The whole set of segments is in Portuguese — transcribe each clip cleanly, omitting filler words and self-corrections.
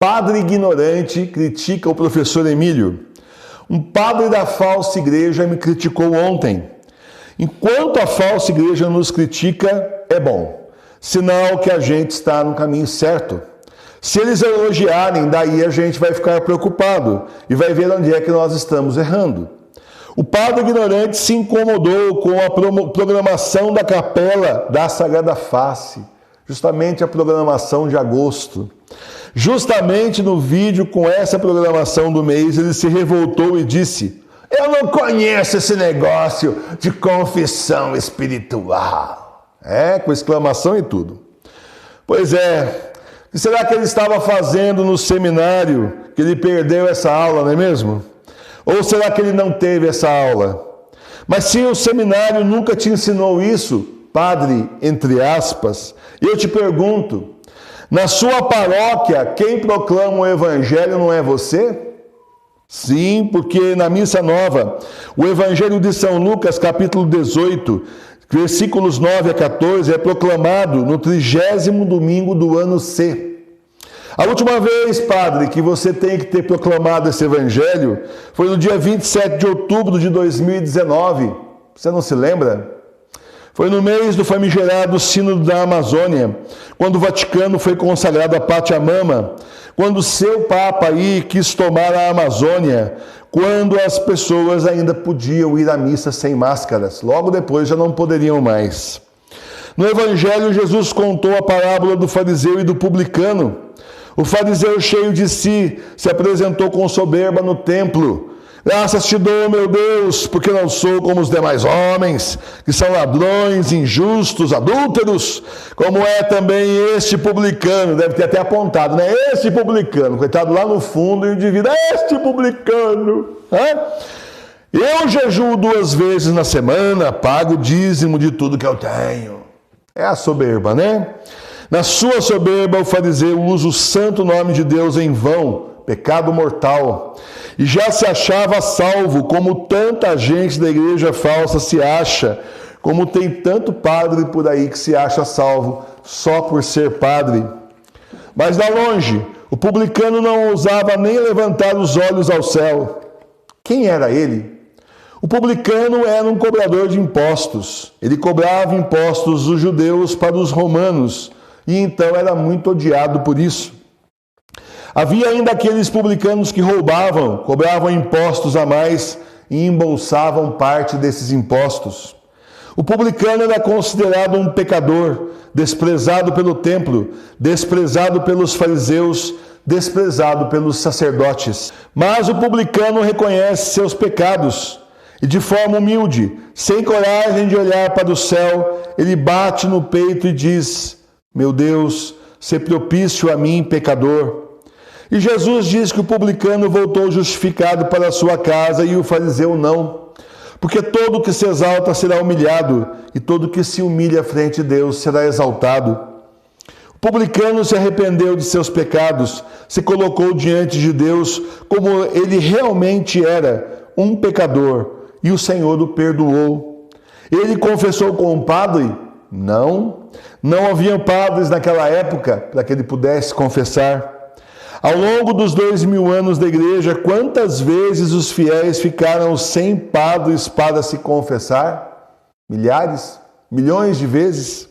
Padre ignorante critica o professor Emílio. Um padre da falsa igreja me criticou ontem. Enquanto a falsa igreja nos critica, é bom. Sinal que a gente está no caminho certo. Se eles elogiarem, daí a gente vai ficar preocupado e vai ver onde é que nós estamos errando. O padre ignorante se incomodou com a programação da Capela da Sagrada Face, justamente a programação de agosto. Justamente no vídeo com essa programação do mês, ele se revoltou e disse: eu não conheço esse negócio de confissão espiritual. Com exclamação e tudo. Pois é, o que será que ele estava fazendo no seminário que ele perdeu essa aula, não é mesmo? Ou será que ele não teve essa aula? Mas se o seminário nunca te ensinou isso, padre, entre aspas, eu te pergunto, na sua paróquia, quem proclama o evangelho não é você? Sim, porque na Missa Nova, o Evangelho de São Lucas, capítulo 18, versículos 9 a 14, é proclamado no 30º domingo do ano C. A última vez, padre, que você tem que ter proclamado esse evangelho foi no dia 27 de outubro de 2019. Você não se lembra? Foi no mês do famigerado Sínodo da Amazônia, quando o Vaticano foi consagrado a Pátria Mama, quando seu Papa aí quis tomar a Amazônia, quando as pessoas ainda podiam ir à missa sem máscaras. Logo depois já não poderiam mais. No Evangelho, Jesus contou a parábola do fariseu e do publicano. O fariseu, cheio de si, se apresentou com soberba no templo. Graças te dou, meu Deus, porque não sou como os demais homens, que são ladrões, injustos, adúlteros, como é também este publicano. Deve ter até apontado, né? Este publicano, coitado, lá no fundo, o indivíduo, este publicano. Eu jejuo 2 vezes na semana, pago o dízimo de tudo que eu tenho. É a soberba, né? Na sua soberba, o fariseu usa o santo nome de Deus em vão, pecado mortal, e já se achava salvo, como tanta gente da igreja falsa se acha, como tem tanto padre por aí que se acha salvo só por ser padre. Mas lá longe, o publicano não ousava nem levantar os olhos ao céu. Quem era ele? O publicano era um cobrador de impostos. Ele cobrava impostos dos judeus para os romanos, e então era muito odiado por isso. Havia ainda aqueles publicanos que roubavam, cobravam impostos a mais e embolsavam parte desses impostos. O publicano era considerado um pecador, desprezado pelo templo, desprezado pelos fariseus, desprezado pelos sacerdotes. Mas o publicano reconhece seus pecados e, de forma humilde, sem coragem de olhar para o céu, ele bate no peito e diz: meu Deus, sê propício a mim, pecador. E Jesus diz que o publicano voltou justificado para a sua casa e o fariseu não. Porque todo que se exalta será humilhado, e todo que se humilha frente a Deus será exaltado. O publicano se arrependeu de seus pecados, se colocou diante de Deus como ele realmente era, um pecador, e o Senhor o perdoou. Ele confessou com o padre? Não haviam padres naquela época para que ele pudesse confessar. Ao longo dos 2000 anos da igreja, quantas vezes os fiéis ficaram sem padres para se confessar? Milhares, milhões de vezes.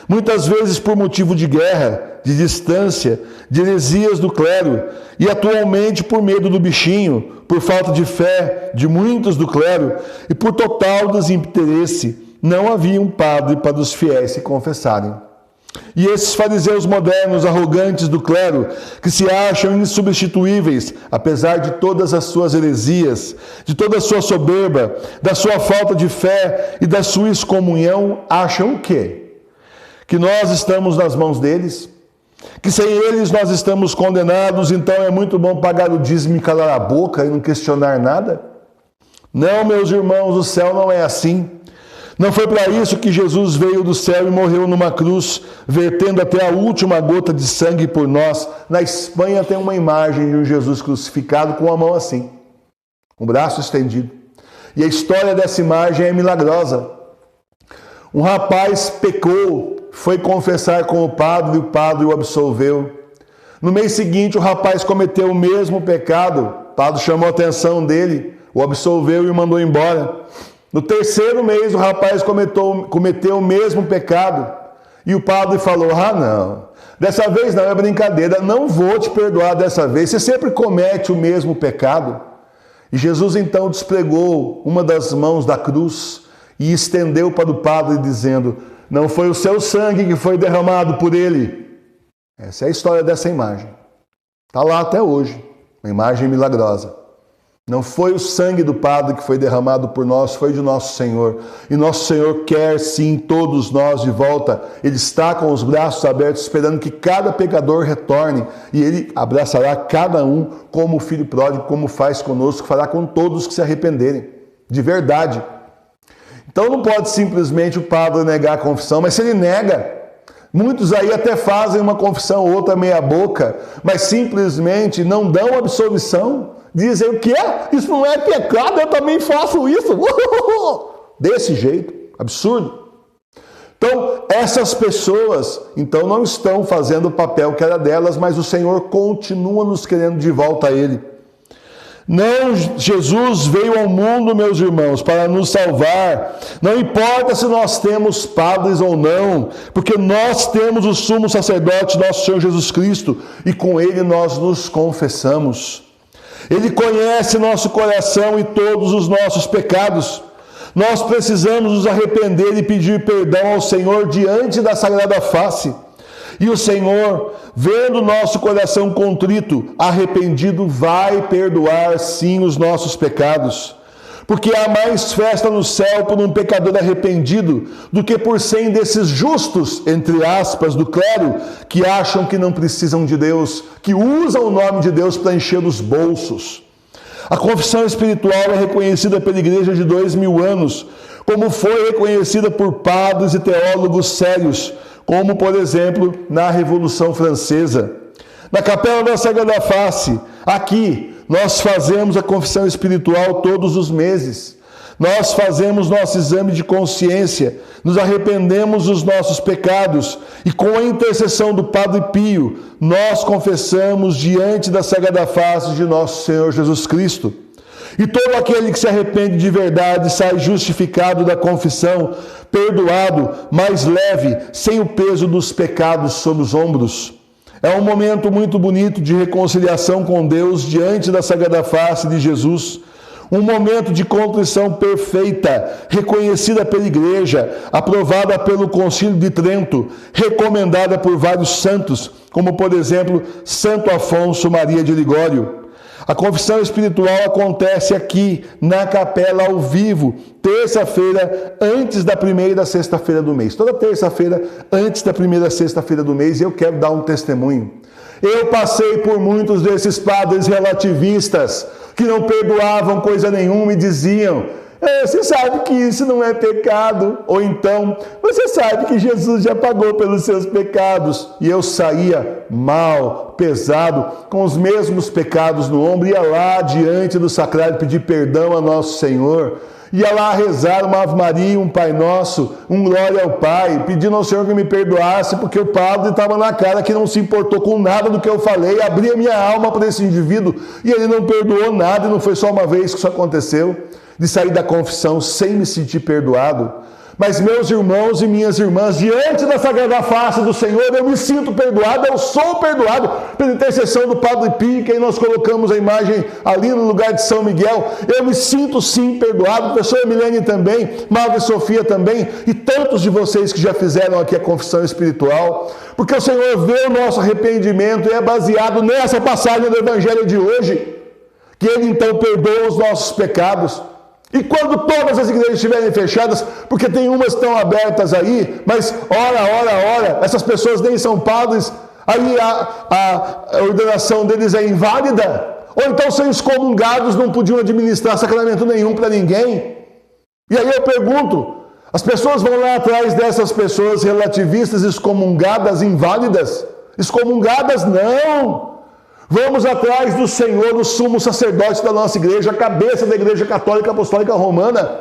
Muitas vezes por motivo de guerra, de distância, de heresias do clero, e atualmente por medo do bichinho, por falta de fé de muitos do clero e por total desinteresse, não havia um padre para os fiéis se confessarem. E esses fariseus modernos, arrogantes do clero, que se acham insubstituíveis, apesar de todas as suas heresias, de toda a sua soberba, da sua falta de fé e da sua excomunhão, acham o quê? Que nós estamos nas mãos deles? Que sem eles nós estamos condenados, então é muito bom pagar o dízimo e calar a boca e não questionar nada? Não, meus irmãos, o céu não é assim. Não foi para isso que Jesus veio do céu e morreu numa cruz, vertendo até a última gota de sangue por nós. Na Espanha tem uma imagem de um Jesus crucificado com a mão assim, um braço estendido. E a história dessa imagem é milagrosa. Um rapaz pecou, foi confessar com o padre o absolveu. No mês seguinte, o rapaz cometeu o mesmo pecado. O padre chamou a atenção dele, o absolveu e o mandou embora. No terceiro mês, o rapaz cometeu o mesmo pecado. E o padre falou: ah, não, dessa vez não, é brincadeira, não vou te perdoar dessa vez, você sempre comete o mesmo pecado. E Jesus então despregou uma das mãos da cruz e estendeu para o padre, dizendo: não foi o seu sangue que foi derramado por ele. Essa é a história dessa imagem. Está lá até hoje, uma imagem milagrosa. Não foi o sangue do padre que foi derramado por nós, foi de nosso Senhor. E nosso Senhor quer sim todos nós de volta. Ele está com os braços abertos, esperando que cada pecador retorne. E Ele abraçará cada um como o filho pródigo, como faz conosco, fará com todos que se arrependerem. De verdade. Então não pode simplesmente o padre negar a confissão, mas se ele nega, muitos aí até fazem uma confissão, outra meia boca, mas simplesmente não dão absolvição. Dizem o quê? Isso não é pecado, eu também faço isso. Desse jeito, absurdo. Então, essas pessoas, então, não estão fazendo o papel que era delas, mas o Senhor continua nos querendo de volta a Ele. Não, Jesus veio ao mundo, meus irmãos, para nos salvar. Não importa se nós temos padres ou não, porque nós temos o sumo sacerdote, nosso Senhor Jesus Cristo, e com Ele nós nos confessamos. Ele conhece nosso coração e todos os nossos pecados. Nós precisamos nos arrepender e pedir perdão ao Senhor diante da Sagrada Face. E o Senhor, vendo nosso coração contrito, arrependido, vai perdoar sim os nossos pecados. Porque há mais festa no céu por um pecador arrependido do que por 100 desses justos, entre aspas, do clero, que acham que não precisam de Deus, que usam o nome de Deus para encher os bolsos. A confissão espiritual é reconhecida pela igreja de 2000 anos, como foi reconhecida por padres e teólogos sérios, como, por exemplo, na Revolução Francesa. Na Capela da Sagrada Face, aqui, nós fazemos a confissão espiritual todos os meses. Nós fazemos nosso exame de consciência, nos arrependemos dos nossos pecados e com a intercessão do Padre Pio, nós confessamos diante da Sagrada Face de nosso Senhor Jesus Cristo. E todo aquele que se arrepende de verdade sai justificado da confissão, perdoado, mais leve, sem o peso dos pecados sobre os ombros. É um momento muito bonito de reconciliação com Deus diante da Sagrada Face de Jesus. Um momento de contrição perfeita, reconhecida pela Igreja, aprovada pelo Concílio de Trento, recomendada por vários santos, como por exemplo Santo Afonso Maria de Ligório. A confissão espiritual acontece aqui na capela ao vivo, terça-feira antes da primeira sexta-feira do mês. Toda terça-feira antes da primeira sexta-feira do mês, eu quero dar um testemunho. Eu passei por muitos desses padres relativistas que não perdoavam coisa nenhuma e diziam: você sabe que isso não é pecado, ou então, você sabe que Jesus já pagou pelos seus pecados. E eu saía mal, pesado, com os mesmos pecados no ombro, ia lá diante do sacrário pedir perdão a nosso Senhor, ia lá rezar uma Ave Maria, um Pai Nosso, um Glória ao Pai, pedindo ao Senhor que me perdoasse, porque o padre estava na cara que não se importou com nada do que eu falei, abria minha alma para esse indivíduo, e ele não perdoou nada, e não foi só uma vez que isso aconteceu, de sair da confissão sem me sentir perdoado. Mas meus irmãos e minhas irmãs, diante da Sagrada Face do Senhor, eu me sinto perdoado, eu sou perdoado pela intercessão do Padre Pio, que aí nós colocamos a imagem ali no lugar de São Miguel. Eu me sinto sim perdoado, a professora Milene também, Madre Sofia também, e tantos de vocês que já fizeram aqui a confissão espiritual, porque o Senhor vê o nosso arrependimento e é baseado nessa passagem do Evangelho de hoje, que Ele então perdoa os nossos pecados. E quando todas as igrejas estiverem fechadas, porque tem umas que estão abertas aí, mas ora, essas pessoas nem são padres, aí a ordenação deles é inválida, ou então são excomungados, não podiam administrar sacramento nenhum para ninguém. E aí eu pergunto, as pessoas vão lá atrás dessas pessoas relativistas, excomungadas, inválidas? Excomungadas não! Vamos atrás do Senhor, o sumo sacerdote da nossa igreja, a cabeça da Igreja Católica Apostólica Romana.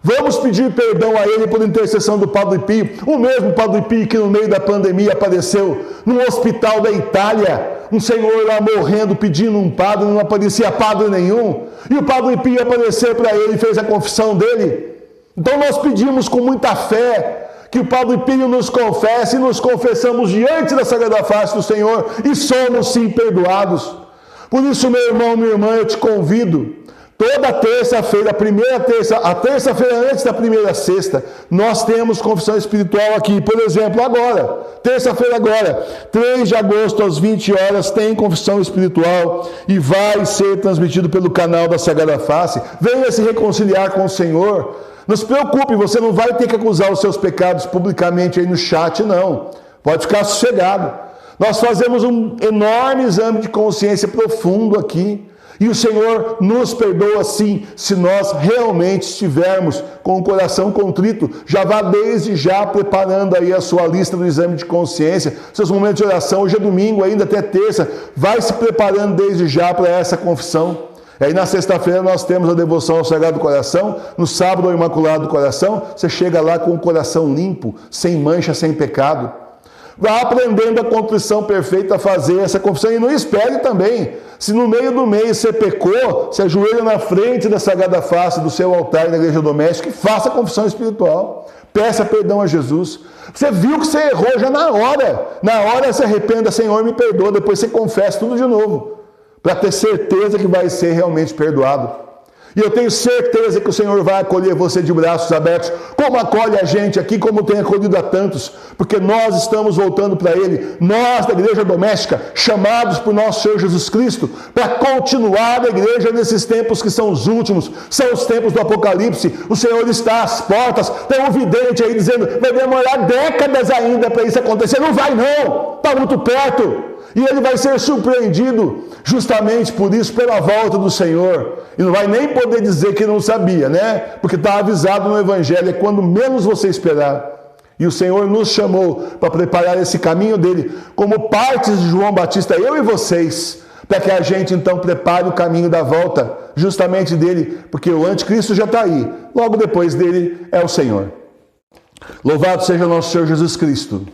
Vamos pedir perdão a Ele por intercessão do Padre Pio, o mesmo Padre Pio que no meio da pandemia apareceu num hospital da Itália, um senhor lá morrendo, pedindo um padre, não aparecia padre nenhum, e o Padre Pio apareceu para ele e fez a confissão dele. Então nós pedimos com muita fé que o Padre Pio nos confesse e nos confessamos diante da Sagrada Face do Senhor e somos sim perdoados. Por isso, meu irmão, minha irmã, eu te convido, toda terça-feira, a terça-feira antes da primeira sexta, nós temos confissão espiritual aqui. Por exemplo, agora, terça-feira agora, 3 de agosto às 20 horas, tem confissão espiritual e vai ser transmitido pelo canal da Sagrada Face. Venha se reconciliar com o Senhor. Não se preocupe, você não vai ter que acusar os seus pecados publicamente aí no chat, não. Pode ficar sossegado. Nós fazemos um enorme exame de consciência profundo aqui. E o Senhor nos perdoa sim, se nós realmente estivermos com o coração contrito. Já vá desde já preparando aí a sua lista do exame de consciência, seus momentos de oração. Hoje é domingo, ainda até terça. Vai se preparando desde já para essa confissão. Aí na sexta-feira nós temos a devoção ao Sagrado Coração, no sábado ao Imaculado Coração, você chega lá com o coração limpo, sem mancha, sem pecado. Vá aprendendo a contrição perfeita a fazer essa confissão e não espere também. Se no meio do mês você pecou, se ajoelha na frente da Sagrada Face do seu altar na igreja doméstica e faça a confissão espiritual. Peça perdão a Jesus. Você viu que você errou já na hora se arrependa, Senhor, me perdoa, depois você confessa tudo de novo, para ter certeza que vai ser realmente perdoado. E eu tenho certeza que o Senhor vai acolher você de braços abertos, como acolhe a gente aqui, como tem acolhido a tantos, porque nós estamos voltando para Ele, nós da igreja doméstica, chamados por nosso Senhor Jesus Cristo, para continuar a igreja nesses tempos que são os últimos, são os tempos do Apocalipse. O Senhor está às portas, tem um vidente aí dizendo, vai demorar décadas ainda para isso acontecer. Não vai não, está muito perto. E ele vai ser surpreendido justamente por isso, pela volta do Senhor. E não vai nem poder dizer que não sabia, né? Porque está avisado no Evangelho, é quando menos você esperar. E o Senhor nos chamou para preparar esse caminho dele, como partes de João Batista, eu e vocês, para que a gente então prepare o caminho da volta, justamente dele, porque o anticristo já está aí. Logo depois dele é o Senhor. Louvado seja o nosso Senhor Jesus Cristo.